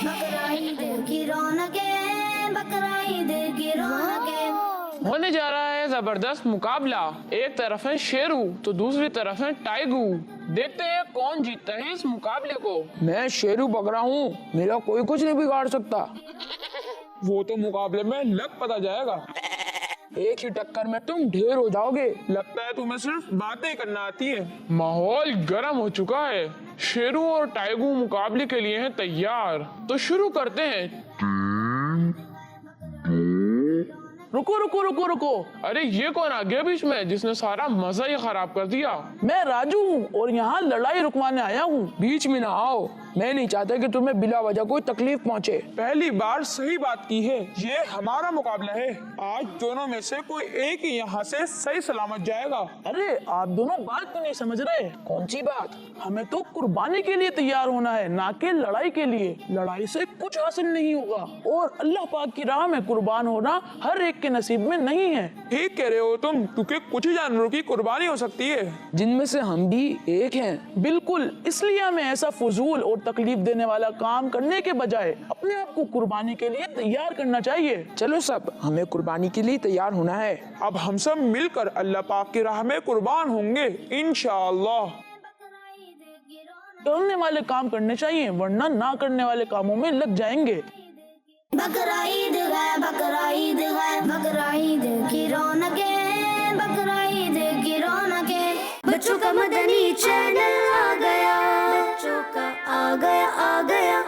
बकरा ईद की रौनकें, बकरा ईद की रौनकें। होने जा रहा है जबरदस्त मुकाबला। एक तरफ है शेरू तो दूसरी तरफ है टाइगू। देखते हैं कौन जीतता है इस मुकाबले को। मैं शेरू बकरा हूँ, मेरा कोई कुछ नहीं बिगाड़ सकता। वो तो मुकाबले में लग पता जाएगा। एक ही टक्कर में तुम ढेर हो जाओगे। लगता है तुम्हें सिर्फ बातें करना आती है। माहौल गर्म हो चुका है। शेरू और टाइगू मुकाबले के लिए हैं तैयार। तो शुरू करते हैं। रुको रुको रुको रुको, अरे ये कौन आ गया बीच में जिसने सारा मजा ही खराब कर दिया। मैं राजू हूँ और यहाँ लड़ाई रुकवाने आया हूँ। बीच में ना आओ, मैं नहीं चाहता कि तुम्हें बिला वजह कोई तकलीफ पहुँचे। पहली बार सही बात की है। ये हमारा मुकाबला है। आज दोनों में से कोई एक ही यहाँ से सही सलामत जाएगा। अरे आप दोनों बात क्यों नहीं समझ रहे? कौन सी बात? हमें तो कुर्बानी के लिए तैयार होना है, ना कि लड़ाई के लिए। लड़ाई से कुछ हासिल नहीं होगा और अल्लाह पाक की राह में कुर्बान होना हर एक के नसीब में नहीं है। ठीक कह रहे हो तुम, क्योंकि कुछ ही जानवरों की कुर्बानी हो सकती है, जिनमें से हम भी एक हैं। बिल्कुल, इसलिए हमें ऐसा फजूल और तकलीफ देने वाला काम करने के बजाय अपने आप को कुर्बानी के लिए तैयार करना चाहिए। चलो सब, हमें कुर्बानी के लिए तैयार होना है। अब हम सब मिलकर अल्लाह पाक की राह में कुर्बान होंगे इंशाअल्लाह। करने वाले काम करने चाहिए, वरना ना करने वाले कामों में लग जाएंगे। बकरा ईद है, बकरा ईद है, बकरा ईद की रौनकें, बकरा ईद की रौनकें। बच्चों का मदनी चैनल आ गया, बच्चों का आ गया, आ गया।